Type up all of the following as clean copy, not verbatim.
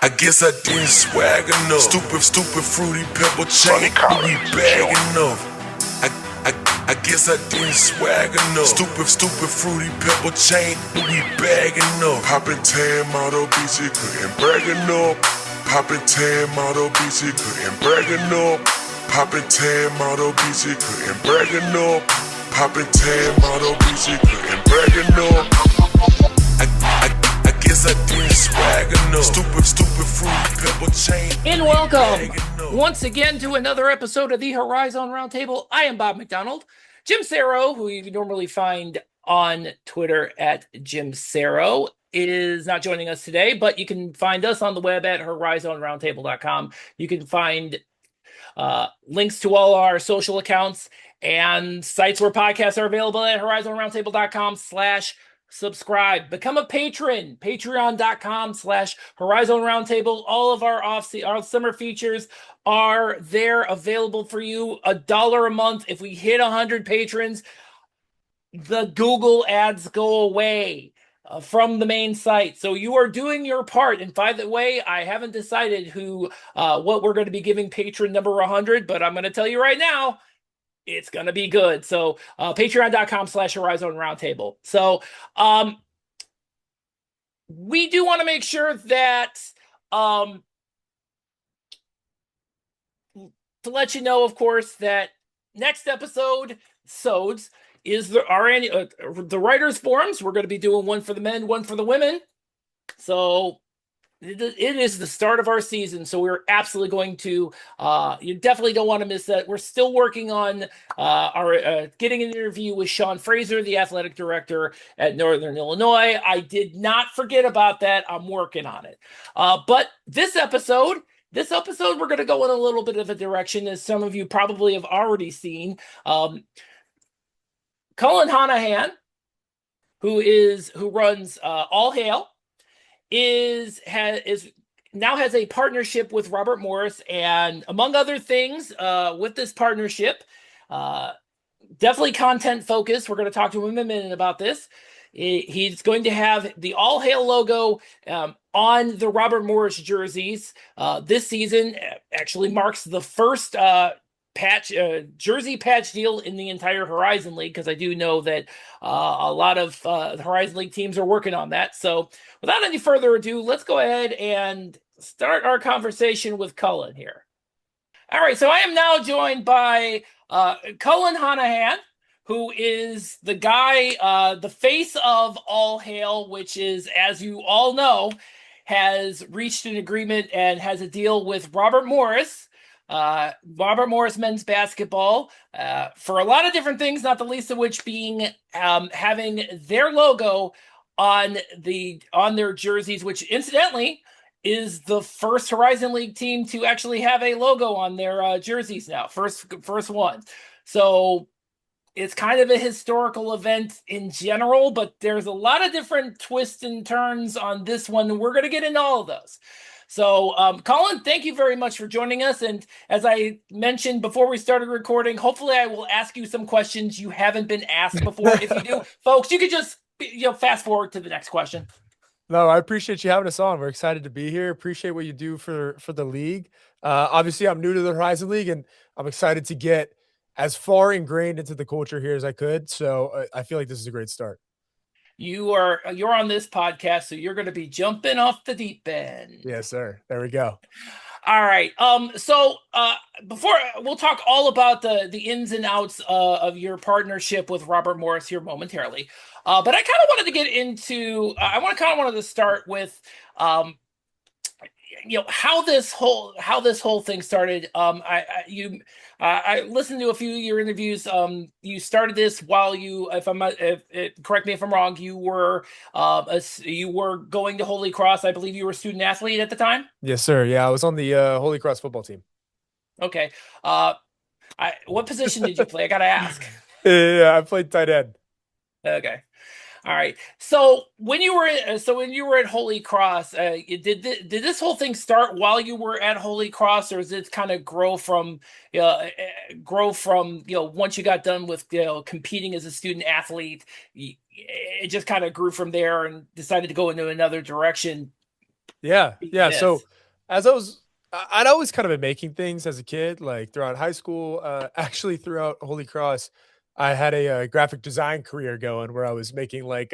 I guess I didn't swag enough. Stupid fruity pebble chain. We bag enough. I guess I didn't swag enough. Stupid fruity pebble chain. We bag enough. Poppin' tan model BC couldn't brag enough. Poppin' tan model BC couldn't brag enough. Poppin' tan model BC couldn't brag enough. Poppin' tan model BC couldn't brag enough. I guess I didn't swag enough. Stupid fruity pebble chain. And welcome once again to another episode of the Horizon Roundtable. I am Bob McDonald. Jim Saro, who you normally find on Twitter at Jim Saro, is not joining us today, but you can find us on the web at horizonroundtable.com. You can find links to all our social accounts and sites where podcasts are available at horizonroundtable.com/subscribe. Become a patron, patreon.com/Horizon Roundtable. All of our summer features are there available for you. $1 a month. If we hit 100 patrons, the Google ads go away from the main site. So you are doing your part. And by the way, I haven't decided what we're going to be giving patron number 100, but I'm going to tell you right now, it's going to be good. So patreon.com/Horizon Roundtable. So we do want to make sure that to let you know, of course, that next episode is the writers' forums. We're going to be doing one for the men, one for the women. So it is the start of our season, so we're absolutely going to. You definitely don't want to miss that. We're still working on our getting an interview with Sean Fraser, the athletic director at Northern Illinois. I did not forget about that. I'm working on it. But this episode, we're going to go in a little bit of a direction, as some of you probably have already seen. Cullen Honohan, who runs All Hail, now has a partnership with Robert Morris, and among other things, with this partnership, definitely content focused. We're going to talk to him in a minute about this. He's going to have the All Hail logo on the Robert Morris jerseys. This season actually marks the first jersey patch deal in the entire Horizon League, because I do know that a lot of the Horizon League teams are working on that. So without any further ado, let's go ahead and start our conversation with Cullen here. All right, so I am now joined by Cullen Honohan, who is the guy, the face of All Hail, which is, as you all know, has reached an agreement and has a deal with Robert Morris men's basketball, for a lot of different things, not the least of which being having their logo on their jerseys, which incidentally is the first Horizon League team to actually have a logo on their jerseys now. First one. So it's kind of a historical event in general, but there's a lot of different twists and turns on this one, and we're going to get into all of those. So, Cullen, thank you very much for joining us. And as I mentioned before we started recording, hopefully I will ask you some questions you haven't been asked before. If you do, folks, you could just fast forward to the next question. No, I appreciate you having us on. We're excited to be here. Appreciate what you do for the league. Obviously, I'm new to the Horizon League, and I'm excited to get as far ingrained into the culture here as I could. So I feel like this is a great start. You're on this podcast, so you're going to be jumping off the deep end. Yes, sir. There we go. All right. So before we'll talk all about the ins and outs of your partnership with Robert Morris here momentarily. But I kind of wanted to get into. I wanted to start with, how this whole thing started. I listened to a few of your interviews. You started this while correct me if I'm wrong, you were going to Holy Cross. I believe you were a student athlete at the time. Yes, sir. Yeah, I was on the Holy Cross football team. Okay. What position did you play? I gotta ask. Yeah, I played tight end. Okay. All right. So when you were at Holy Cross, did this whole thing start while you were at Holy Cross, or does it kind of grow from once you got done with competing as a student athlete, it just kind of grew from there and decided to go into another direction Yeah, Beat yeah. So this. as I'd always kind of been making things as a kid, like throughout high school. Actually, throughout Holy Cross, I had a, graphic design career going where I was making like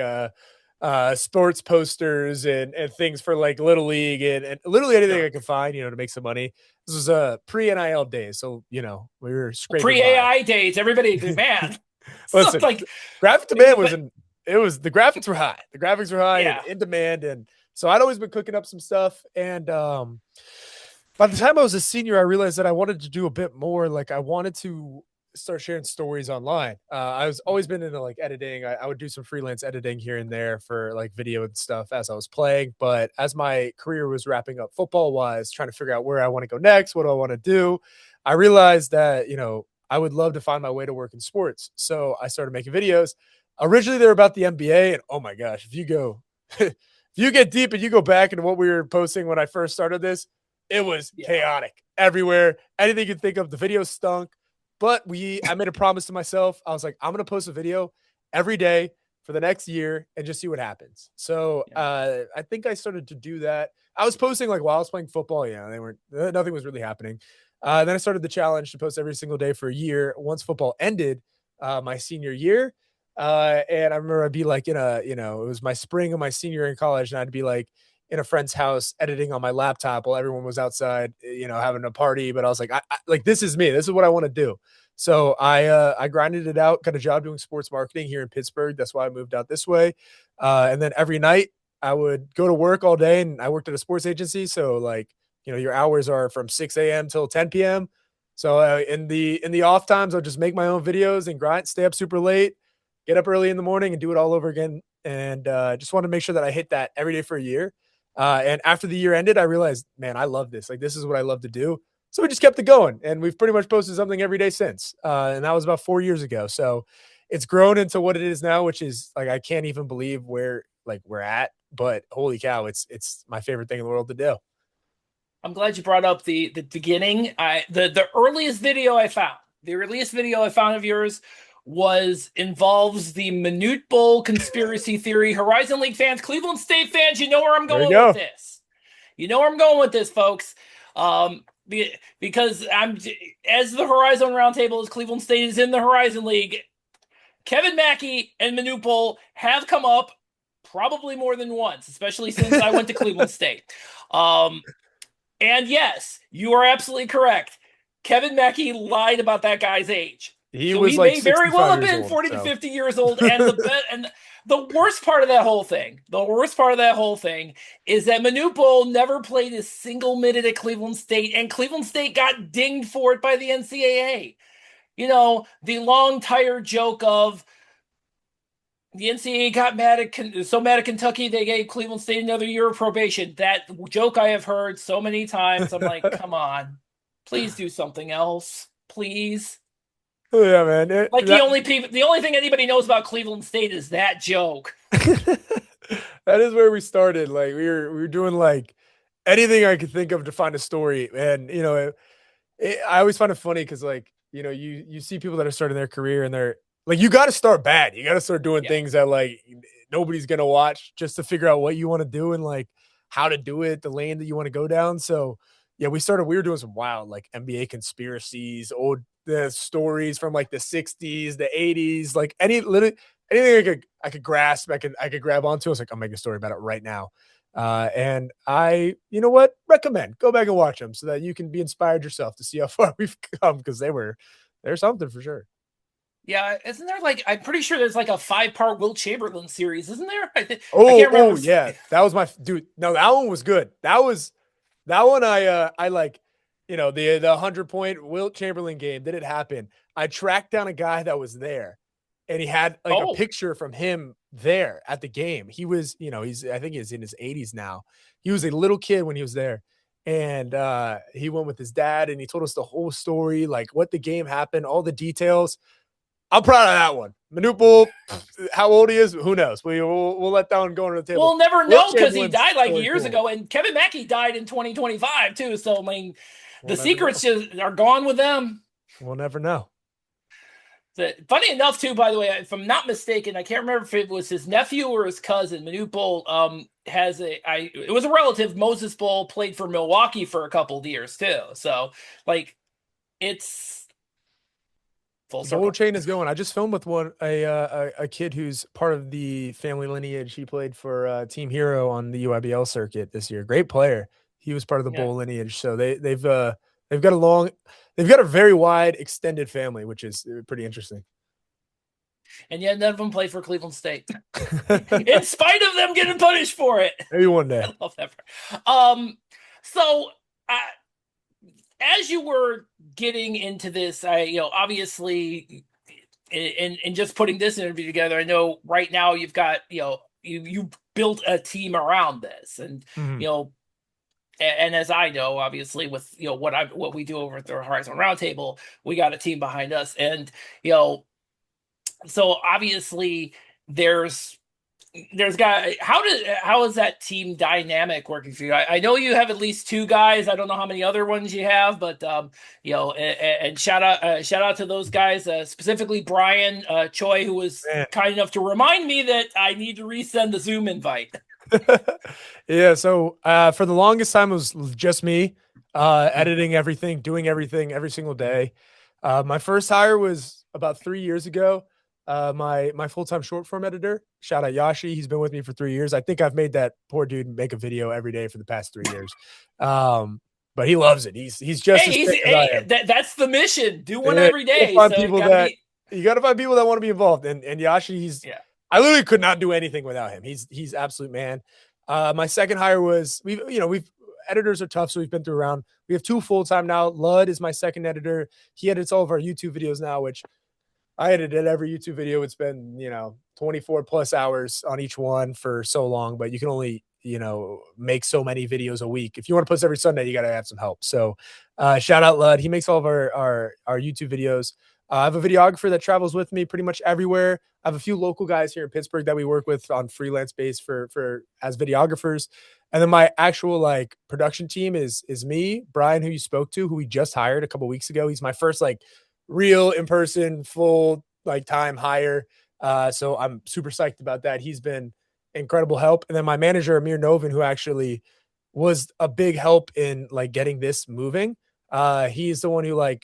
sports posters and things for like little league and literally anything Sure. I could find, to make some money. This was pre NIL days, so we were scraping Pre by. AI days, everybody, man. So Listen, like, graphic demand was but in it was the graphics were high. The graphics were high and yeah, in demand. And so I'd always been cooking up some stuff. And by the time I was a senior, I realized that I wanted to do a bit more. Like I wanted to start sharing stories online. I was always been into like editing. I would do some freelance editing here and there for like video and stuff as I was playing. But as my career was wrapping up football wise, trying to figure out where I want to go next, what do I want to do, I realized that, I would love to find my way to work in sports. So I started making videos. Originally, they were about the NBA. And oh my gosh, if you go, if you get deep and you go back into what we were posting when I first started this, it was yeah, chaotic everywhere. Anything you could think of, the video stunk. But I made a promise to myself. I was like, I'm going to post a video every day for the next year and just see what happens. So yeah. I think I started to do that. I was posting like while I was playing football. Yeah, nothing was really happening. Then I started the challenge to post every single day for a year. Once football ended, my senior year, and I remember I'd be like it was my spring of my senior year in college, and I'd be like in a friend's house editing on my laptop while everyone was outside, having a party. But I was like, like this is me. This is what I want to do. So I grinded it out, got a job doing sports marketing here in Pittsburgh. That's why I moved out this way. And then every night I would go to work all day, and I worked at a sports agency. So like your hours are from 6 a.m. till 10 p.m. So in the off times, I'll just make my own videos and grind, stay up super late, get up early in the morning, and do it all over again. And just want to make sure that I hit that every day for a year. And after the year ended, I realized, man, I love this. Like this is what I love to do. So we just kept it going, and we've pretty much posted something every day since. And that was about 4 years ago. So it's grown into what it is now, which is like I can't even believe where like we're at. But holy cow, it's my favorite thing in the world to do. I'm glad you brought up the beginning. The earliest video I found, the earliest video I found of yours involves the Manute Bol conspiracy theory. Horizon League fans, Cleveland State fans, you know where I'm There you going with go. this. You know where I'm going with this, folks. Because I'm as the Horizon Roundtable as Cleveland State is in the Horizon League. Kevin Mackey and Manute Bol have come up probably more than once, especially since I went to Cleveland State. Um, and yes, you are absolutely correct. Kevin Mackey lied about that guy's age. He So was he like may very well 65 have years been old. 40 to So 50 years old. And the worst part of that whole thing, is that Manute Bol never played a single minute at Cleveland State, and Cleveland State got dinged for it by the NCAA. The long, tired joke of the NCAA got so mad at Kentucky they gave Cleveland State another year of probation. That joke I have heard so many times. I'm like, come on, please do something else, please. yeah, man. Like the only thing anybody knows about Cleveland State is that joke. That is where we started. Like we were doing like anything I could think of to find a story. And I always find it funny because like you see people that are starting their career and they're like you got to start bad. You got to start doing Yeah, things that like nobody's gonna watch just to figure out what you want to do and like how to do it, the lane that you want to go down. So yeah, we were doing some wild like NBA conspiracies, old the stories from like the 60s, the 80s, like anything I could grasp, I could grab onto. I was like, I'll make a story about it right now. And you know what? Recommend go back and watch them so that you can be inspired yourself to see how far we've come because they're something for sure. yeah. Isn't there like I'm pretty sure there's like a 5-part Will Chamberlain series, isn't there? I Oh, can't remember. oh yeah, that was my dude. No, that one was good. That one I like. The 100-point Wilt Chamberlain game. Did it happen? I tracked down a guy that was there, and he had like a Oh, picture from him there at the game. He was, I think he's in his 80s now. He was a little kid when he was there. And he went with his dad and he told us the whole story, like what the game happened, all the details. I'm proud of that one. Manute Bol, how old he is, who knows? We'll let that one go under the table. we'll never Wilt know because he Chamberlain's died like story, years cool. ago, and Kevin Mackey died in 2025 too. So I mean, We'll the never secrets know. just are gone with them. We'll never know. Funny enough, too, by the way, if I'm not mistaken, I can't remember if it was his nephew or his cousin. Manute Bol it was a relative. Moses Bol played for Milwaukee for a couple of years too. So like, it's full The whole circle. chain is going. I just filmed with a kid who's part of the family lineage. He played for Team Hero on the UIBL circuit this year. Great player. He was part of the Yeah, Bull lineage. So they've got a very wide extended family, which is pretty interesting. and yet none of them played for Cleveland State, in spite of them getting punished for it. Maybe one day. I love that part. So uh, as you were getting into this, obviously, in just putting this interview together, I know right now you've got, you built a team around this, and Mhm. and as I know, obviously, with what we do over at the Horizon Roundtable, we got a team behind us, and so obviously there's how is that team dynamic working for you? I know you have at least two guys. I don't know how many other ones you have, but and shout out to those guys, specifically Brian Choi, who was Man. kind enough to remind me that I need to resend the Zoom invite. Yeah, so for the longest time it was just me editing everything, doing everything every single day. My first hire was about 3 years ago. My full-time short form editor, shout out Yashi, he's been with me for 3 years. I think I've made that poor dude make a video every day for the past 3 years. But he loves it. He's just as sick as I am. That's the mission. Do one Yeah, every day. So it gotta be. you gotta find people that want to be involved. And Yashi, Yeah. I literally could not do anything without him. He's absolute man. My second hire was we've editors are tough, so we've been through around. We have two full time now. Lud is my second editor. He edits all of our YouTube videos now, which I edited every YouTube video. It's been 24 plus hours on each one for so long, but you can only make so many videos a week. If you want to post every Sunday, you got to have some help. So shout out Lud. He makes all of our YouTube videos. I have a videographer that travels with me pretty much everywhere. I have a few local guys here in Pittsburgh that we work with on freelance base for as videographers. And then my actual production team is me, Brian, who you spoke to, who we just hired a couple weeks ago. He's my first real in-person full time hire. So I'm super psyched about that. He's been incredible help. And then my manager, Amir Novin, who actually was a big help in getting this moving. He's the one who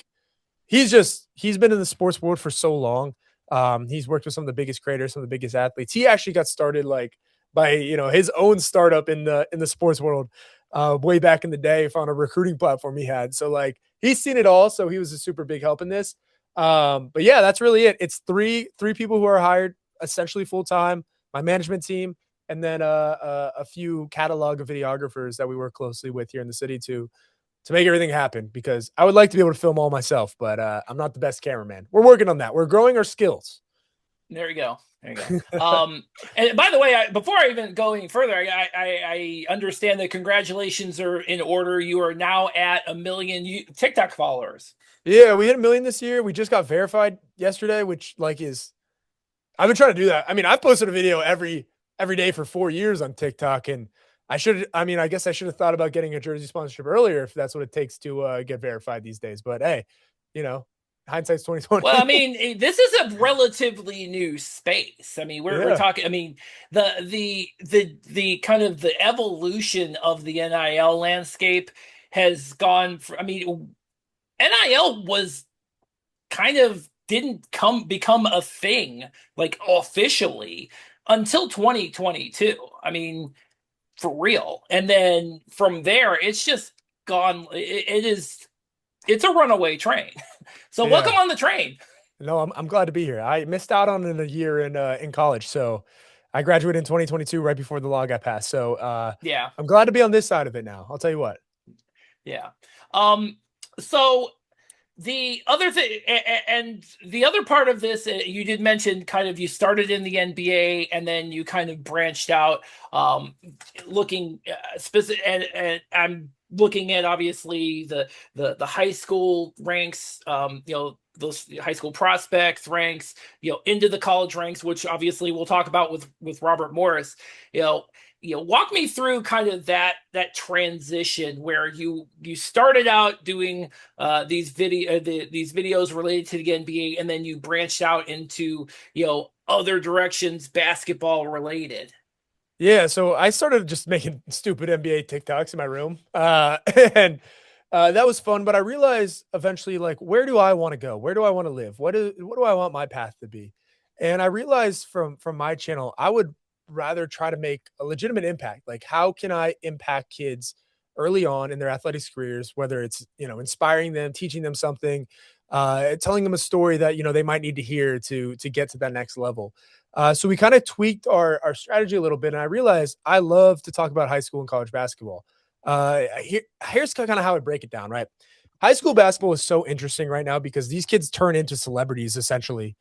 he's been in the sports world for so long. He's worked with some of the biggest creators, some of the biggest athletes. He actually got started by his own startup in the sports world way back in the day on a recruiting platform he had. So he's seen it all. So he was a super big help in this. But yeah, that's really it. It's three people who are hired essentially full time. My management team, and then a few catalog of videographers that we work closely with here in the city to make everything happen, because I would like to be able to film all myself, but I'm not the best cameraman. We're working on that. We're growing our skills. There you go. There you go. And by the way, before I even go any further, I understand that congratulations are in order. You are now at 1 million TikTok followers. Yeah, we hit 1 million this year. We just got verified yesterday, which I've been trying to do that. I mean, I've posted a video every day for 4 years on TikTok, and I guess I should have thought about getting a jersey sponsorship earlier if that's what it takes to get verified these days. But hey, hindsight's 2020. Well, I mean, this is a relatively new space. I mean, we're talking. I mean, the kind of the evolution of the NIL landscape has gone. I mean, NIL was kind of didn't become a thing officially until 2022. I mean, for real. And then from there, it's just gone. It's a runaway train. So welcome on the train. No, I'm glad to be here. I missed out on it a year in college, so I graduated in 2022 right before the law got passed. So Yeah, I'm glad to be on this side of it now. I'll tell you what. yeah. So the other thing, and the other part of this, you did mention kind of you started in the NBA and then you kind of branched out, looking specific, and I'm looking at obviously the high school ranks, those high school prospects ranks, into the college ranks, which obviously we'll talk about with Robert Morris. walk me through kind of that transition where you started out doing these videos related to the NBA, and then you branched out into other directions basketball related. Yeah, so I started just making stupid NBA TikToks in my room, and that was fun. But I realized eventually, like, where do I want to go? Where do I want to live? What do I want my path to be? And I realized from my channel, I would rather try to make a legitimate impact. Like, how can I impact kids early on in their athletics careers? Whether it's inspiring them, teaching them something, telling them a story that they might need to hear to get to that next level. So we kind of tweaked our strategy a little bit, and I realized I love to talk about high school and college basketball. Here's kind of how I break it down. Right, high school basketball is so interesting right now because these kids turn into celebrities essentially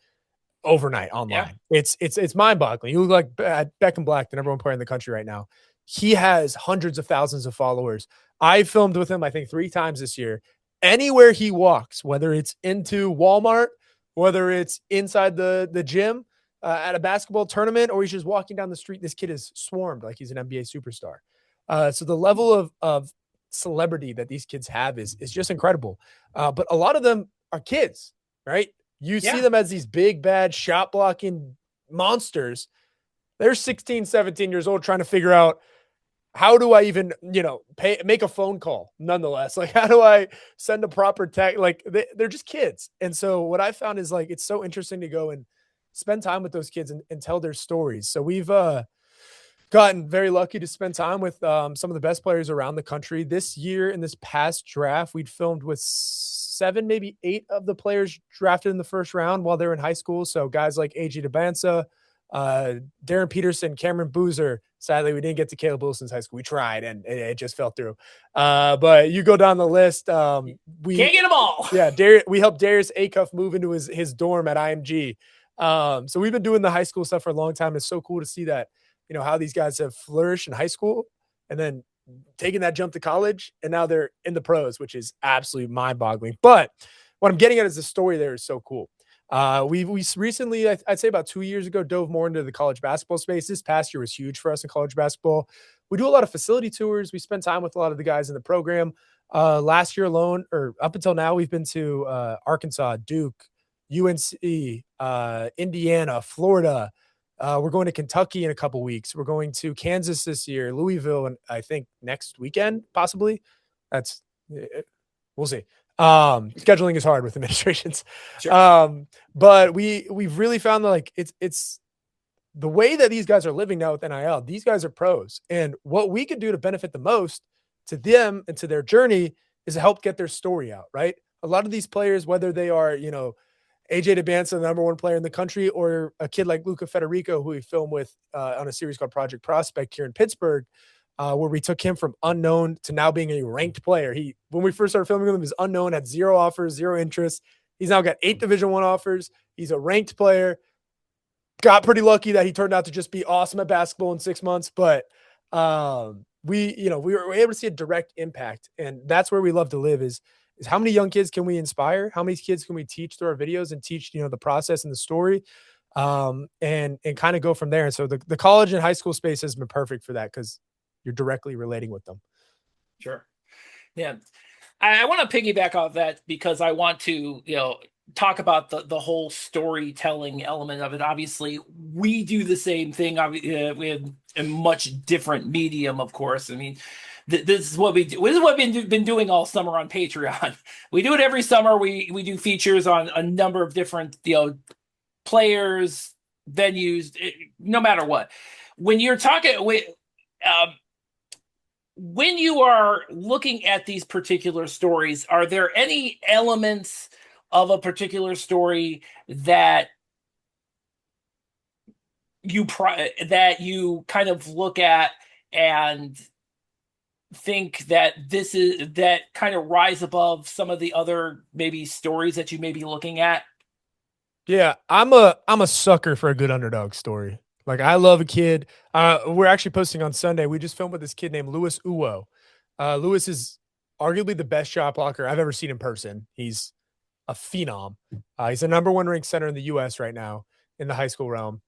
overnight Yeah. online. It's mind boggling. You look like Beckham Black, the number one player in the country right now. He has hundreds of thousands of followers. I filmed with him, I think, 3 times this year. Anywhere he walks, whether it's into Walmart, whether it's inside the gym, at a basketball tournament, or he's just walking down the street, this kid is swarmed like he's an NBA superstar. So the level of celebrity that these kids have is just incredible. But a lot of them are kids, right? You see Yeah. them as these big, bad, shot blocking monsters. They're 16, 17 years old trying to figure out, how do I even, make a phone call nonetheless? Like, how do I send a proper text? Like, they're just kids. And so what I found is, like, it's so interesting to go and spend time with those kids and tell their stories. So we've gotten very lucky to spend time with some of the best players around the country. This year, in this past draft, we'd filmed with 7, maybe 8 of the players drafted in the first round while they're in high school. So guys like AJ DeBansa, Darren Peterson, Cameron Boozer. Sadly, we didn't get to Caleb Wilson's high school. We tried, and it just fell through. But you go down the list. We Can't get them all. Yeah, we helped Darius Acuff move into his dorm at IMG. So we've been doing the high school stuff for a long time. It's so cool to see that, how these guys have flourished in high school and then taking that jump to college, and now they're in the pros, which is absolutely mind-boggling. But what I'm getting at is the story there is so cool. We recently, I'd say about 2 years ago, dove more into the college basketball space. This past year was huge for us in college basketball. We do a lot of facility tours. We spend time with a lot of the guys in the program. Last year alone, or up until now, we've been to Arkansas, Duke, UNC, Indiana, Florida. We're going to Kentucky in a couple weeks. We're going to Kansas this year, Louisville, and I think next weekend, possibly. That's we'll see. Scheduling is hard with administrations. Sure. But we've really found that, like, it's the way that these guys are living now with NIL. These guys are pros, and what we could do to benefit the most to them and to their journey is to help get their story out. Right. A lot of these players, whether they are, AJ DeBansa, the number one player in the country, or a kid like Luca Federico, who we filmed with on a series called Project Prospect here in Pittsburgh, where we took him from unknown to now being a ranked player. When we first started filming him, he was unknown, had 0 offers, 0 interest. He's now got 8 Division I offers. He's a ranked player. Got pretty lucky that he turned out to just be awesome at basketball in 6 months, but we were able to see a direct impact, and that's where we love to live. Is how many young kids can we inspire? How many kids can we teach through our videos and teach, the process and the story, and kind of go from there. And so the college and high school space has been perfect for that because you're directly relating with them. Sure. Yeah. I want to piggyback off that because I want to, talk about the whole storytelling element of it. Obviously, we do the same thing with a much different medium, of course. I mean, this is what we do. This is what we've been doing all summer on Patreon. We do it every summer. We do features on a number of different, players, venues, no matter what. When you're talking when you are looking at these particular stories, are there any elements of a particular story that that you kind of look at and think that that kind of rise above some of the other maybe stories that you may be looking at? Yeah, I'm a sucker for a good underdog story. Like, I love a kid. We're actually posting on Sunday. We just filmed with this kid named Lewis Uwo. Lewis is arguably the best shot blocker I've ever seen in person. He's a phenom. He's the number 1 ranked center in the U.S. right now in the high school realm.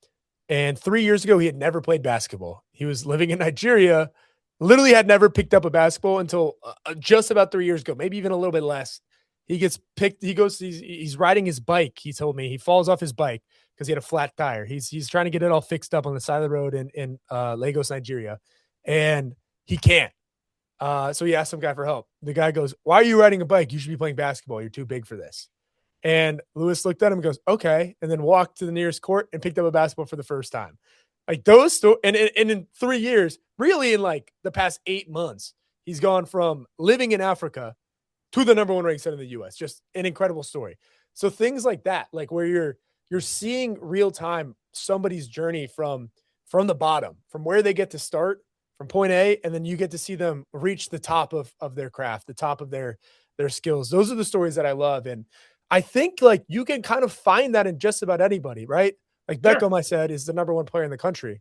And 3 years ago, he had never played basketball. He was living in Nigeria, literally had never picked up a basketball until just about 3 years ago, maybe even a little bit less. He gets picked. He goes. He's riding his bike. He told me he falls off his bike because he had a flat tire. He's trying to get it all fixed up on the side of the road in Lagos, Nigeria, and he can't. So he asked some guy for help. The guy goes, "Why are you riding a bike? You should be playing basketball. You're too big for this." And Lewis looked at him and goes, "Okay," and then walked to the nearest court and picked up a basketball for the first time. Like those, and in 3 years, really in like the past 8 months, he's gone from living in Africa to the number one ranked center in the U.S. Just an incredible story. So things like that, like where you're seeing real time somebody's journey from the bottom, from where they get to start, from point A, and then you get to see them reach the top of their craft, the top of their skills. Those are the stories that I love, and I think like you can kind of find that in just about anybody, right? Like Sure. Beckham, I said, is the number one player in the country.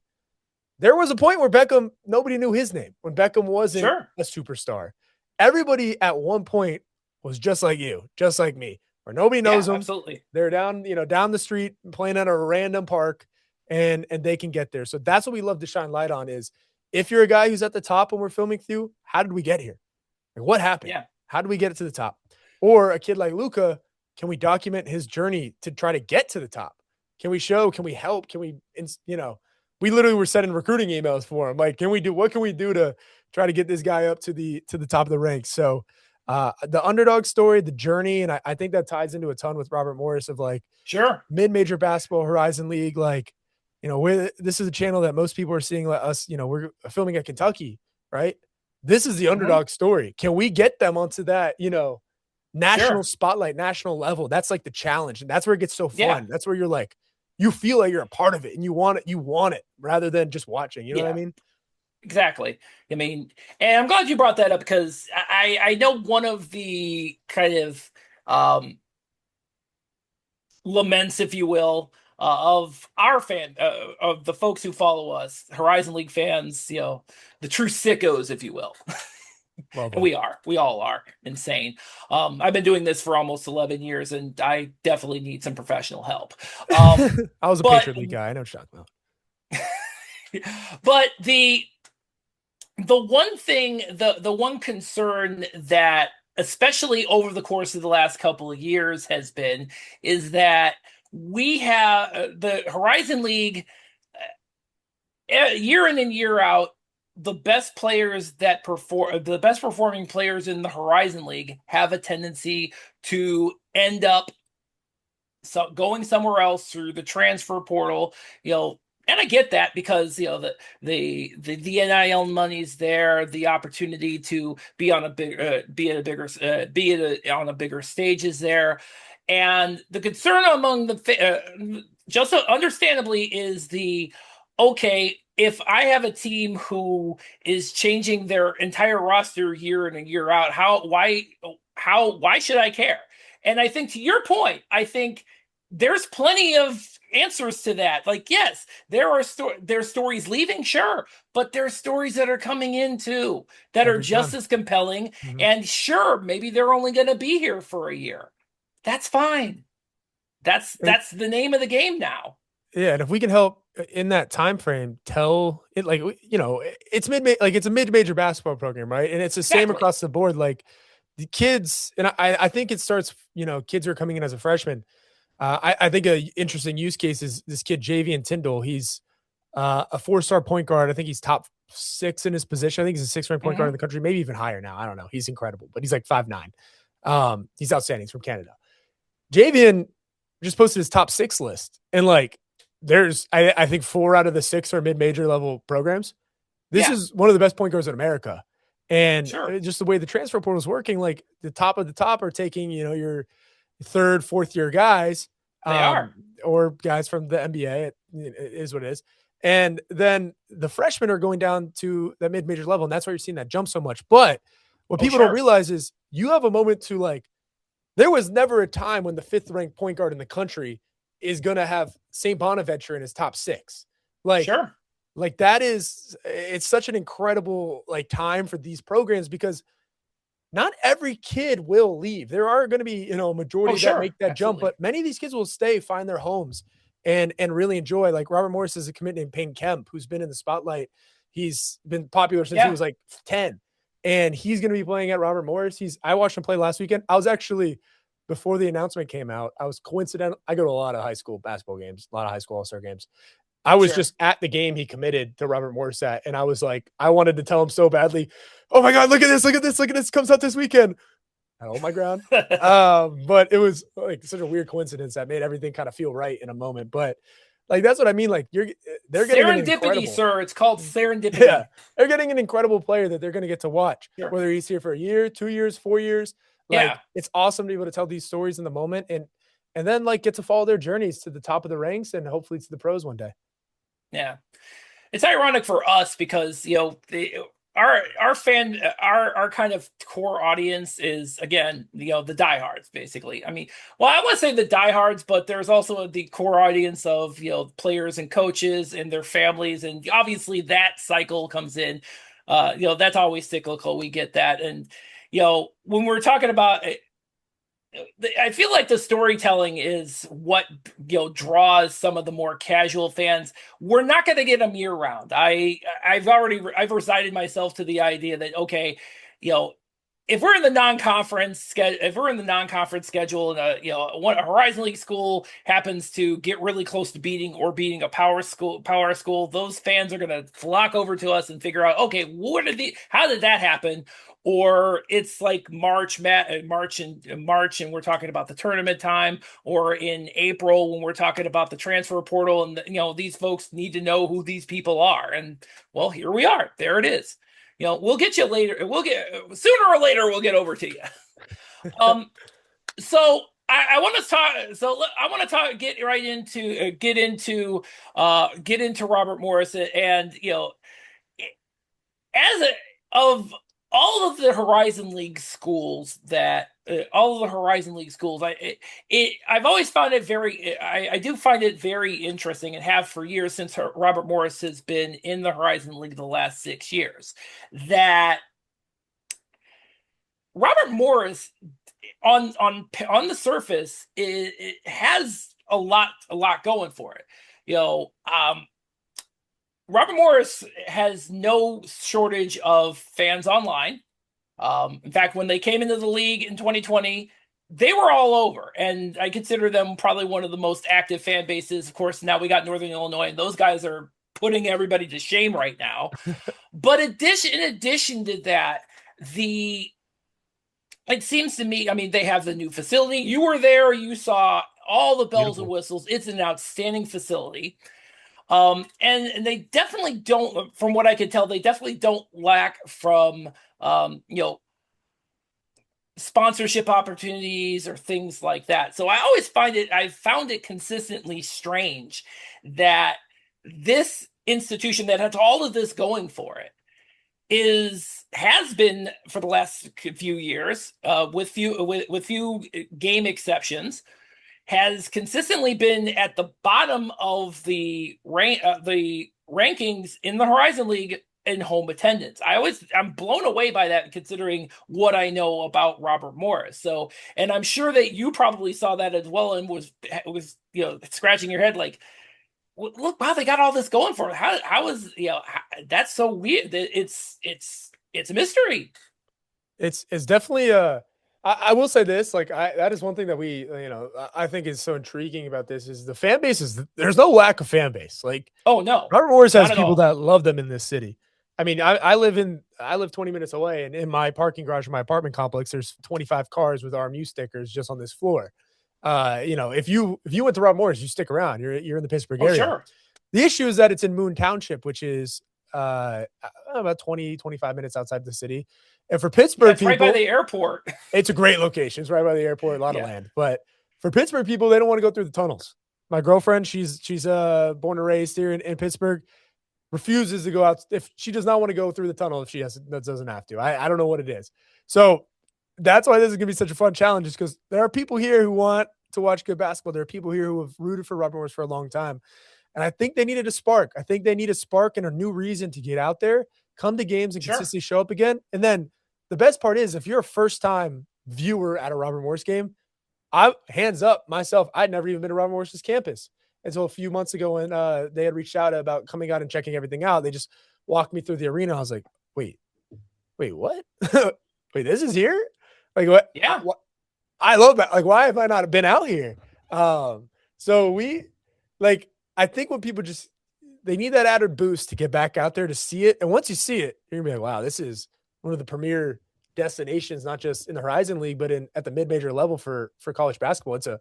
There was a point where Beckham, nobody knew his name when Beckham wasn't Sure. a superstar. Everybody at one point was just like you, just like me, where nobody Yeah, knows them. absolutely. They're down, down the street playing at a random park, and they can get there. So that's what we love to shine light on is if you're a guy who's at the top when we're filming through, how did we get here? Like what happened? Yeah. How did we get it to the top? Or a kid like Luca, can we document his journey to try to get to the top? Can we show? Can we help? Can we, we literally were sending recruiting emails for him. Like, what can we do to try to get this guy up to the top of the ranks? So the underdog story, the journey, and I think that ties into a ton with Robert Morris of like Sure. mid-major basketball Horizon League. Like, this is a channel that most people are seeing like us, we're filming at Kentucky, right? This is the Mhm. underdog story. Can we get them onto that, national Sure. spotlight, national level? That's like the challenge. And that's where it gets so Yeah. fun. That's where you're like, you feel like you're a part of it and you want it rather than just watching. You know what I Yeah. mean? Exactly. I mean, and I'm glad you brought that up because I know one of the kind of um, laments, if you will, of our of the folks who follow us, Horizon League fans, the true sickos, if you will. Love And them. we all are insane. I've been doing this for almost 11 years and I definitely need some professional help. I was a But Patriot League guy. I know what you're talking about. but the one thing, the one concern that especially over the course of the last couple of years has been is that we have the Horizon League year in and year out, the best performing players in the Horizon League have a tendency to end up going somewhere else through the transfer portal, and I get that because the NIL money's there, the opportunity to be on a big on a bigger stage is there, and the concern among just understandably is okay, if I have a team who is changing their entire roster year in and year out, why should I care? And I think to your point, I think there's plenty of answers to that. Like, yes, there's stories leaving, sure, but there's stories that are coming in too that are Every just time. as compelling. Mhm. And sure, maybe they're only going to be here for a year. That's fine. And That's the name of the game now. yeah, and if we can help in that time frame, tell it like it's it's a mid-major basketball program, right? And it's the same Exactly. across the board. Like the kids, and I think it starts, kids who are coming in as a freshman. I think a interesting use case is this kid Javian Tyndall. He's a 4-star point guard. I think he's top 6 in his position. I think he's a 6th-ranked point guard in Hmm. the country, maybe even higher now. I don't know. He's incredible, but he's like 5'9". He's outstanding. He's from Canada. Javian just posted his top 6 list, and like there's I think 4 out of the 6 are mid-major level programs. This Yeah, is one of the best point guards in America. And sure. just the way the transfer portal is working, like the top of the top are taking, your 3rd, 4th year guys, They are. um, or guys from the NBA. It is what it is. And then the freshmen are going down to that mid-major level, and that's why you're seeing that jump so much. But what Oh, people don't sure. realize is you have a moment to like, there was never a time when the 5th-ranked point guard in the country is going to have St. Bonaventure in his top 6. Like, Sure. that is, it's such an incredible like time for these programs because not every kid will leave. There are going to be, a Oh, majority that sure. make that jump, Absolutely. but many of these kids will stay, find their homes. and really enjoy. Like Robert Morris is a commit named Payne Kemp, who's been in the spotlight. He's been popular since he was like 10, and he's going to be playing at Robert Morris. I watched him play last weekend. I was actually, before the announcement came out, I was coincidental. I go to a lot of high school basketball games, a lot of high school all-star games. I was just at the game he committed to Robert Morris at, and I was like, I wanted to tell him so badly, oh my God, look at this, look at this, look at this, comes out this weekend. I hold my ground. But it was like such a weird coincidence that made everything kind of feel right in a moment. But like, that's what I mean. Like they're getting an incredible, sir. It's called serendipity. Yeah. They're getting an incredible player that they're going to get to watch, Sure. whether he's here for a year, 2 years, 4 years. Like, it's awesome to be able to tell these stories in the moment and then like get to follow their journeys to the top of the ranks and hopefully to the pros one day. Yeah. It's ironic for us because, you know, our kind of core audience is, again, you know, the diehards, basically. I mean, well, I want to say the diehards, but there's also the core audience of, you know, players and coaches and their families. And obviously that cycle comes in, you know, that's always cyclical. We get that. And, you know, when we're talking about, I feel like the storytelling is what, you know, draws some of the more casual fans. We're not going to get them year round. I've resigned myself to the idea that, okay, you know, if we're in the non-conference schedule and a Horizon League school happens to get really close to beating a power school, those fans are going to flock over to us and figure out, okay, how did that happen? Or it's like March and we're talking about the tournament time, or in April when we're talking about the transfer portal, and you know, these folks need to know who these people are. And well, here we are. There it is. You know, we'll get you later. Sooner or later we'll get over to you. So I want to talk. So I want to talk. Get into Robert Morris, and you know, of all of the Horizon League schools I've always found it I do find it very interesting, and have for years since Robert Morris has been in the Horizon League the last 6 years, that Robert Morris on the surface it has a lot going for it. You know, Robert Morris has no shortage of fans online. In fact, when they came into the league in 2020, they were all over, and I consider them probably one of the most active fan bases. Of course, now we got Northern Illinois, and those guys are putting everybody to shame right now. But in addition to that, it seems to me, I mean, they have the new facility. You were there, you saw all the bells and whistles. It's an outstanding facility. And they definitely don't, from what I can tell, they definitely don't lack from, you know, sponsorship opportunities or things like that. So I found it consistently strange that this institution that has all of this going for it has been for the last few years, with few game exceptions, has consistently been at the bottom of the rankings in the Horizon League in home attendance. I'm blown away by that, considering what I know about Robert Morris. So, and I'm sure that you probably saw that as well, and was you know, scratching your head like, look, wow, they got all this going for it. How is, you know, that's so weird. It's a mystery. It's definitely I will say this, like that is one thing that we, you know, I think is so intriguing about this is the fan base there's no lack of fan base. Like, oh no, Robert Morris has people that love them in this city. I mean, I live 20 minutes away, and in my parking garage of my apartment complex, there's 25 cars with RMU stickers just on this floor. You know, if you went to Robert Morris, you stick around. You're in the Pittsburgh area. Sure. The issue is that it's in Moon Township, which is about 25 minutes outside the city. And for Pittsburgh it's people, right by the airport. It's a great location. It's right by the airport, a lot of land. But for Pittsburgh people, they don't want to go through the tunnels. My girlfriend, she's born and raised here in Pittsburgh, refuses to go out. If she does not want to go through the tunnel, if she doesn't have to. I don't know what it is. So that's why this is going to be such a fun challenge, is because there are people here who want to watch good basketball. There are people here who have rooted for Robert Morris for a long time. And I think they needed a spark. I think they need a spark and a new reason to get out there, come to games and consistently show up again. And then the best part is, if you're a first-time viewer at a Robert Morris game, hands up myself, I'd never even been to Robert Morris's campus. until a few months ago when they had reached out about coming out and checking everything out. They just walked me through the arena. I was like, wait, what? Wait, this is here? Like what? Yeah. I love that. Like, why have I not been out here? So we like, I think when people just, they need that added boost to get back out there to see it. And once you see it, you're gonna be like, wow, this is one of the premier destinations, not just in the Horizon League, but in at the mid-major level for college basketball. It's a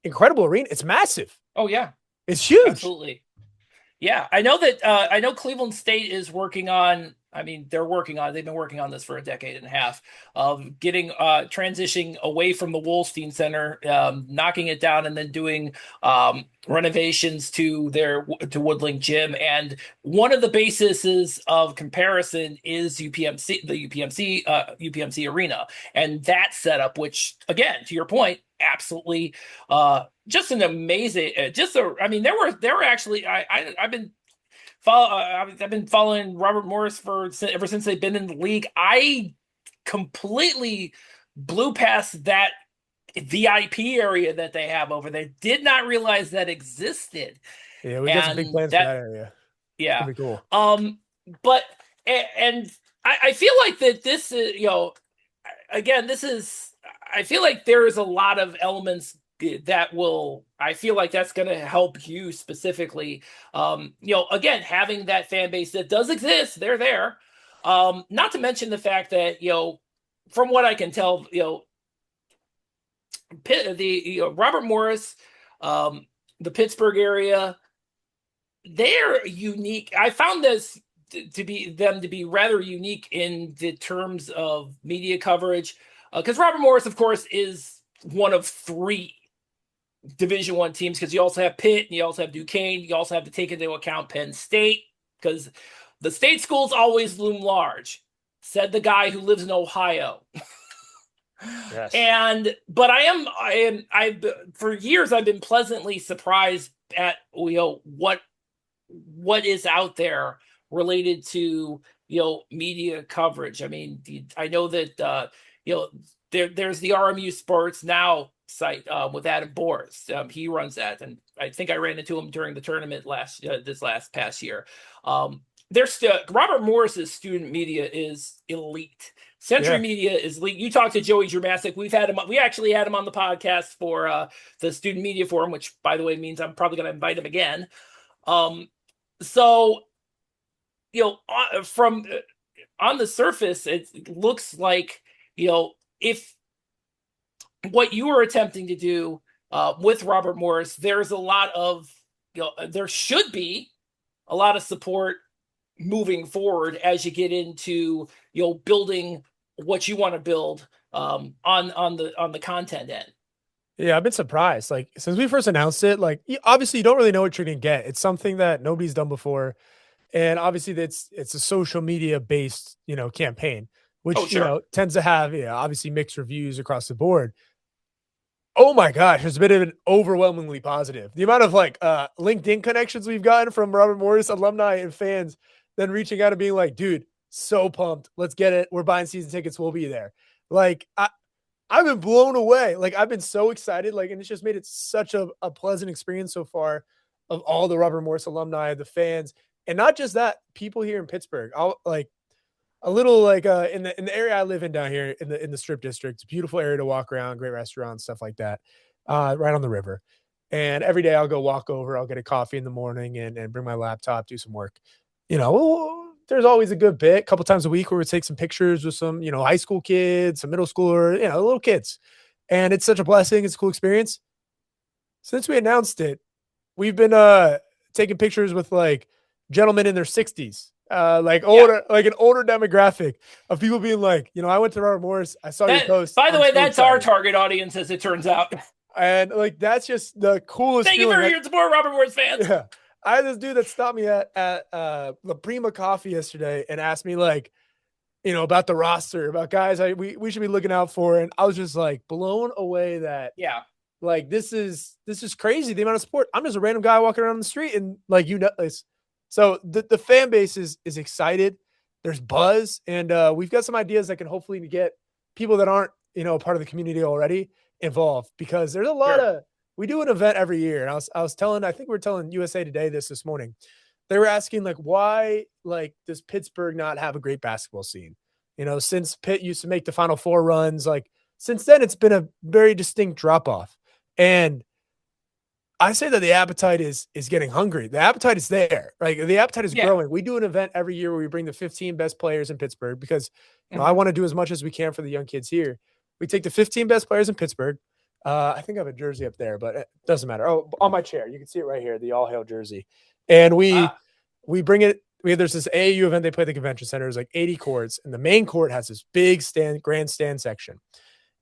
incredible arena. It's massive. Oh yeah, It's huge. absolutely. Yeah, I know that. I know Cleveland State is working on. I mean, they're working on. They've been working on this for a decade and a half of getting transitioning away from the Wolstein Center, knocking it down, and then doing renovations to to Woodling Gym. And one of the bases of comparison is UPMC, the UPMC Arena, and that setup, which again, to your point, absolutely just an amazing I mean there were actually I've been I've been following Robert Morris for ever since they've been in the league. I completely blew past that VIP area that they have over there. Did not realize that existed. Yeah, we got some big And plans for that area. It's yeah. gonna be cool. But and I feel like that this is, again, this is, I feel like there is a lot of elements that will, I feel like that's going to help you specifically. Again, having that fan base that does exist, they're there. Not to mention the fact that, from what I can tell, Robert Morris, the Pittsburgh area, they're unique. I found this to be rather unique in the terms of media coverage, because Robert Morris, of course, is one of three Division One teams, because you also have Pitt and you also have Duquesne. You also have to take into account Penn State, because the state schools always loom large, said the guy who lives in Ohio. Yes. But I've for years I've been pleasantly surprised at what is out there related to media coverage. I mean, I know that there's the RMU Sports Now site with Adam Boris. He runs that, and I think I ran into him during the tournament this past year. There's still Robert Morris's student media is elite. Century Media is elite. You talk to Joey Dramasic. We actually had him on the podcast for the Student Media Forum, which, by the way, means I'm probably going to invite him again. So, from on the surface, it looks like, if what you were attempting to do with Robert Morris, there's a lot of, there should be a lot of support moving forward as you get into, building what you want to build on the content end. Yeah, I've been surprised. Like, since we first announced it, like, obviously you don't really know what you're gonna get. It's something that nobody's done before, and obviously it's a social media based campaign, which tends to have obviously mixed reviews across the board. Oh my gosh, it's been an overwhelmingly positive. The amount of LinkedIn connections we've gotten from Robert Morris alumni and fans, then reaching out and being like, dude, so pumped, let's get it. We're buying season tickets, we'll be there. Like, I've been blown away. Like, I've been so excited. Like, and it's just made it such a pleasant experience so far of all the Robert Morris alumni, the fans, and not just that, people here in Pittsburgh. I'll like a little in the area I live in down here in the Strip District. It's a beautiful area to walk around, great restaurants, stuff like that, right on the river. And every day I'll go walk over. I'll get a coffee in the morning and bring my laptop, do some work. There's always a good bit, a couple times a week, where we take some pictures with some, high school kids, some middle schooler, little kids. And it's such a blessing. It's a cool experience. Since we announced it, we've been taking pictures with gentlemen in their 60s, older, like an older demographic of people being like, I went to Robert Morris. I saw your post. By the way, that's our target audience, as it turns out. And that's just the coolest. Thank you for your support, Robert Morris fans. Yeah. I had this dude that stopped me at La Prima Coffee yesterday and asked me about the roster, about guys we should be looking out for. And I was just blown away that this is crazy, the amount of support. I'm just a random guy walking around the street, and so the fan base is excited. There's buzz, and we've got some ideas that can hopefully get people that aren't part of the community already involved, because there's a lot of we do an event every year. And I was telling, I think we were telling USA Today this morning. They were asking like, why like does Pittsburgh not have a great basketball scene? You know, since Pitt used to make the Final Four runs, like since then it's been a very distinct drop off. And I say that the appetite is getting hungry. The appetite is there. Like the appetite is Yeah. growing. We do an event every year where we bring the 15 best players in Pittsburgh because I Hmm. want to do as much as we can for the young kids here. We take the 15 best players in Pittsburgh. I think I have a jersey up there, but it doesn't matter. Oh, on my chair, you can see it right here, the All Hail jersey. And we bring it. There's this AAU event they play at the convention center. There's like 80 courts, and the main court has this big grandstand section.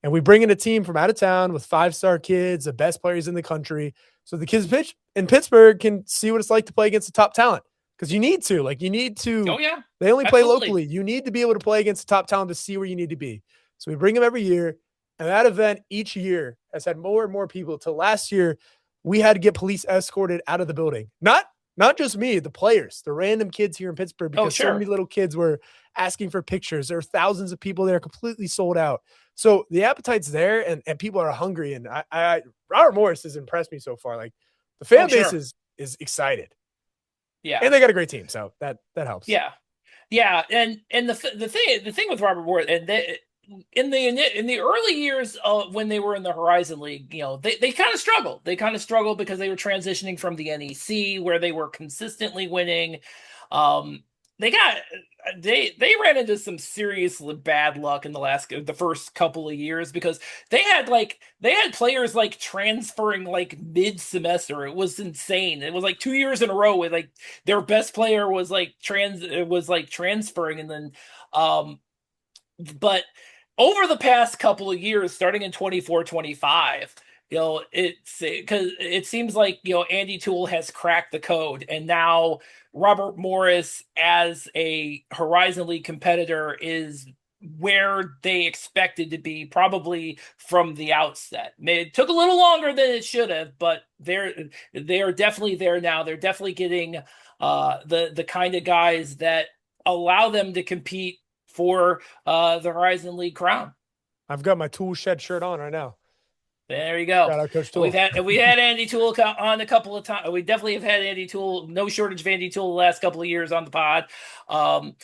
And we bring in a team from out of town with 5-star kids, the best players in the country. So the kids in Pittsburgh can see what it's like to play against the top talent. Because you need to. Like, you need to. Oh yeah, They only play absolutely. locally. You need to be able to play against the top talent to see where you need to be. So we bring them every year. And that event each year has had more and more people. Till last year, we had to get police escorted out of the building. Not just me, the players, the random kids here in Pittsburgh, Oh because so many sure. little kids were asking for pictures. There are thousands of people there completely sold out. So the appetite's there and people are hungry. And Robert Morris has impressed me so far. Like the Oh fan base sure. is excited Yeah. and they got a great team. So that helps. Yeah. Yeah, and the thing with Robert Ward, and in the early years when they were in the Horizon League, they kind of struggled. They kind of struggled because they were transitioning from the NEC where they were consistently winning. Um, they got they ran into some serious bad luck in the first couple of years because they had players like transferring like mid semester. It was insane. It was like 2 years in a row with like their best player was like transferring, and then um but over the past couple of years, starting in 24, 25, it's because it seems like Andy Toole has cracked the code, and now Robert Morris as a Horizon League competitor is where they expected to be probably from the outset. It took a little longer than it should have, but they are definitely there now. They're definitely getting the kind of guys that allow them to compete for the Horizon League crown. I've got my Tool Shed shirt on right now. There you go. Shout out Coach We've Tool. had Andy Toole on a couple of times. We definitely have had Andy Toole. No shortage of Andy Toole the last couple of years on the pod. Um,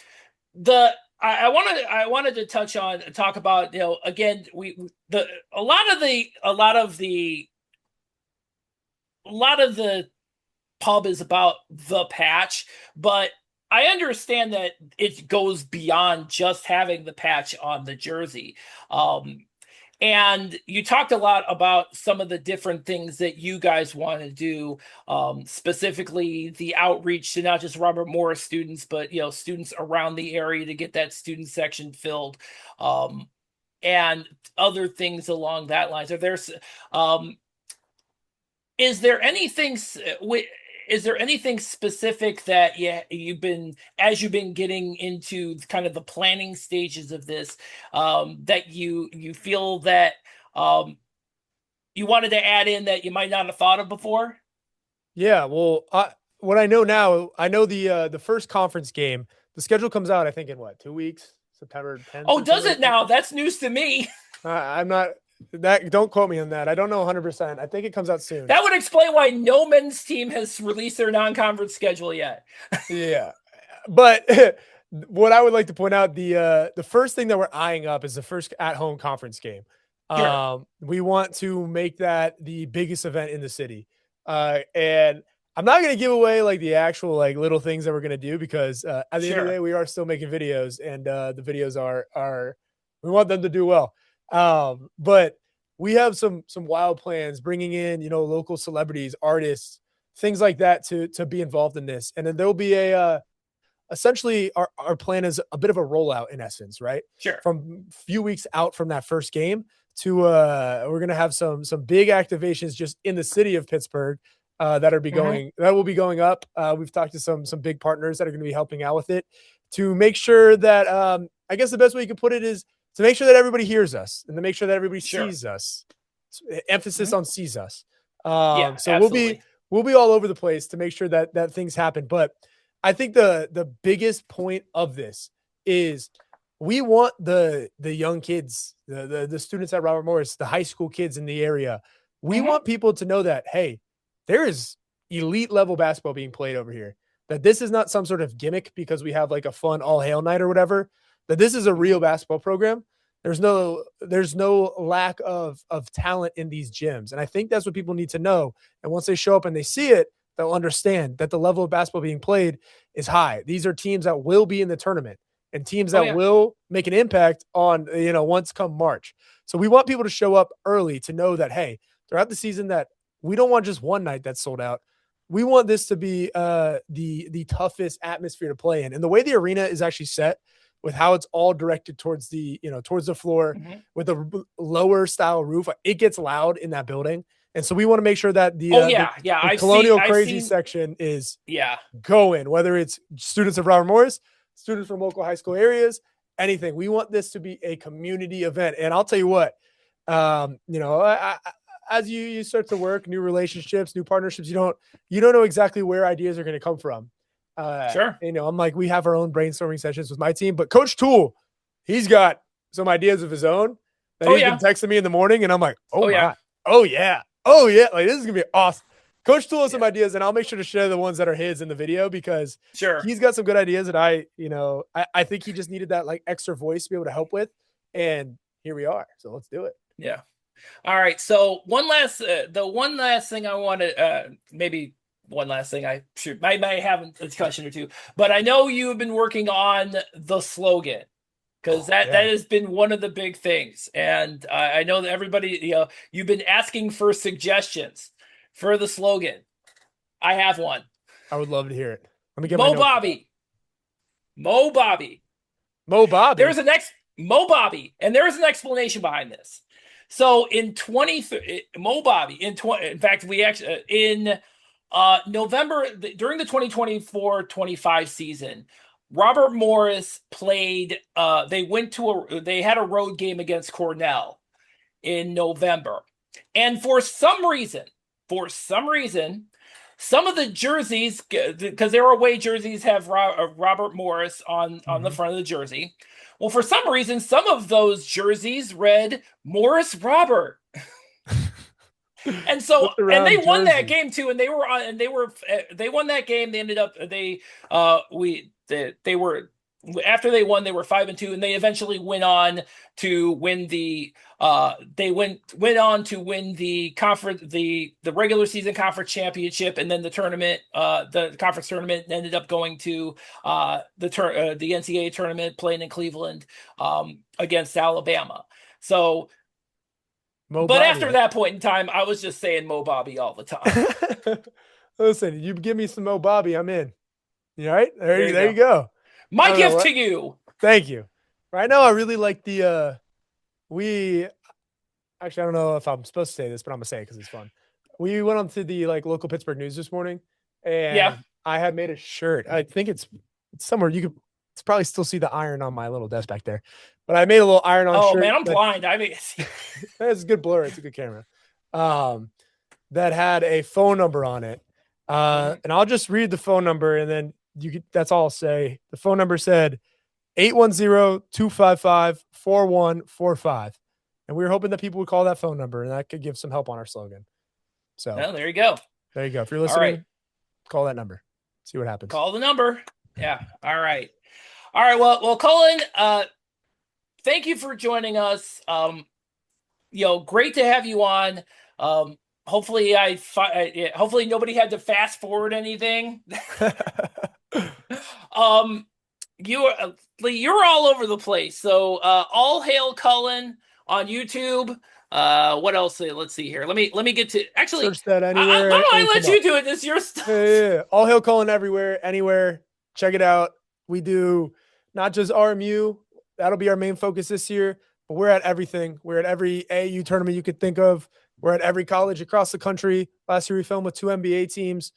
the I wanted to talk about again we the a lot of the pub is about the patch, but I understand that it goes beyond just having the patch on the jersey. Um, and you talked a lot about some of the different things that you guys want to do, specifically the outreach to not just Robert Morris students, but students around the area to get that student section filled, and other things along that lines. Um, is there anything is there anything specific that you've been getting into kind of the planning stages of this, that you feel that um you wanted to add in that you might not have thought of before? Yeah, well, what I know now, I know the first conference game. The schedule comes out, I think, in what, 2 weeks, September 10th Oh, or does something it like that. now? That's news to me. I'm not that. Don't quote me on that. I don't know 100%. I think it comes out soon. That would explain why no men's team has released their non-conference schedule yet. Yeah, but what I would like to point out, the first thing that we're eyeing up is the first at home conference game. Sure. We want to make that the biggest event in the city, and I'm not going to give away like the actual like little things that we're going to do because at the end of the day, Sure. we are still making videos, and the videos are we want them to do well. But we have some wild plans, bringing in local celebrities, artists, things like that to be involved in this, and then there'll be a essentially our plan is a bit of a rollout in essence, right? Sure. From a few weeks out from that first game to we're gonna have some big activations just in the city of Pittsburgh Hmm. that will be going up. We've talked to some big partners that are gonna be helping out with it to make sure that I guess the best way you can put it is to make sure that everybody hears us and to make sure that everybody Sure. sees us. Emphasis Hmm. on sees us. Yeah, So absolutely. we'll be all over the place to make sure that things happen. But I think the biggest point of this is we want the young kids, the students at Robert Morris, the high school kids in the area. We want people to know that, hey, there is elite level basketball being played over here. That this is not some sort of gimmick because we have like a fun all hail night or whatever. That this is a real basketball program. There's no lack of talent in these gyms. And I think that's what people need to know. And once they show up and they see it, they'll understand that the level of basketball being played is high. These are teams that will be in the tournament and teams that will make an impact on, once come March. So we want people to show up early to know that, hey, throughout the season, that we don't want just one night that's sold out. We want this to be the toughest atmosphere to play in. And the way the arena is actually set, with how it's all directed towards the floor, with a lower style roof, it gets loud in that building. And so we want to make sure that the Colonial Crazy section is going, whether it's students of Robert Morris, students from local high school areas, anything. We want this to be a community event. And I'll tell you what, as you start to work, new relationships, new partnerships, you don't know exactly where ideas are going to come from. Sure. I'm like, we have our own brainstorming sessions with my team, but Coach Toole, he's got some ideas of his own that he's been texting me in the morning. And I'm like, oh yeah. Like, this is gonna be awesome. Coach Toole has some ideas, and I'll make sure to share the ones that are his in the video, because he's got some good ideas that I think he just needed that like extra voice to be able to help with. And here we are. So let's do it. Yeah. All right. So one last thing I want to, maybe one last thing I might have a discussion or two, but I know you've been working on the slogan, because that has been one of the big things. And I know that everybody, you've been asking for suggestions for the slogan. I have one. I would love to hear it. Let me get Mo Bobby. Mo Bobby. Mo Bobby. Mo Bobby, and there is an explanation behind this. So in Mo Bobby in fact, we actually in November during the 2024-25 season, Robert Morris played. They had a road game against Cornell in November, and for some reason, some of the jerseys, because their away jerseys have Robert Morris on the front of the jersey. Well, for some reason, some of those jerseys read Morris Robert. And so, and they won that game too. And they won that game. They ended up, after they won, they were 5-2, and they eventually went on to win the conference, the regular season conference championship, and then the tournament, the conference tournament ended up going to the NCAA tournament, playing in Cleveland against Alabama. So, after that point in time, I was just saying Mo Bobby all the time. Listen, you give me some Mo Bobby, I'm in. You all right? There you go. My gift to you. Thank you. Right now, I really like the I don't know if I'm supposed to say this, but I'm gonna say it because it's fun. We went on to the local Pittsburgh News this morning, and I had made a shirt. I think it's somewhere you could probably still see the iron on my little desk back there, but I made a little iron-on shirt. Oh man, I'm blind. I mean, it's a good blur. It's a good camera. That had a phone number on it, and I'll just read the phone number, and then that's all I'll say. The phone number said 810-255-4145. And we were hoping that people would call that phone number, and that could give some help on our slogan. So there you go. There you go. If you're listening, call that number. See what happens. Call the number. Yeah. All right. Well, Cullen, thank you for joining us. Great to have you on. Hopefully hopefully nobody had to fast forward anything. You're all over the place. So all hail Cullen on YouTube. What else? Let's see here. Let me get to actually search that anywhere. I let you do it. It's your stuff. Yeah. All hail Cullen everywhere, anywhere. Check it out. We do not just RMU. That'll be our main focus this year, but we're at everything. We're at every AAU tournament you could think of. We're at every college across the country. Last year we filmed with 2 NBA teams.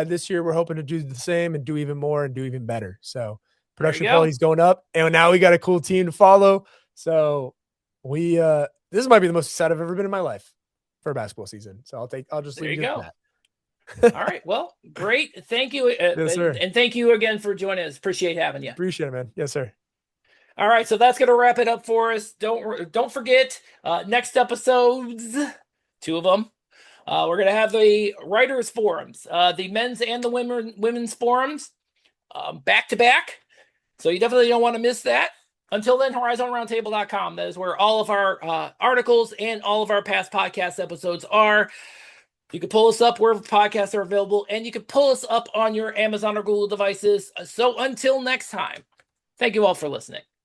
This year we're hoping to do the same and do even more and do even better. So production quality is going up, and now we got a cool team to follow. So this might be the most excited I've ever been in my life for a basketball season. So I'll just leave you with that. All right. Well, great. Thank you. Yes, sir. And thank you again for joining us. Appreciate having you. Appreciate it, man. Yes, sir. All right. So that's going to wrap it up for us. Don't forget next episodes 2 of them. We're going to have the writers forums, the men's and the women's forums, back to back. So you definitely don't want to miss that. Until then, horizonroundtable.com. That is where all of our articles and all of our past podcast episodes are. You can pull us up wherever podcasts are available, and you can pull us up on your Amazon or Google devices. So until next time, thank you all for listening.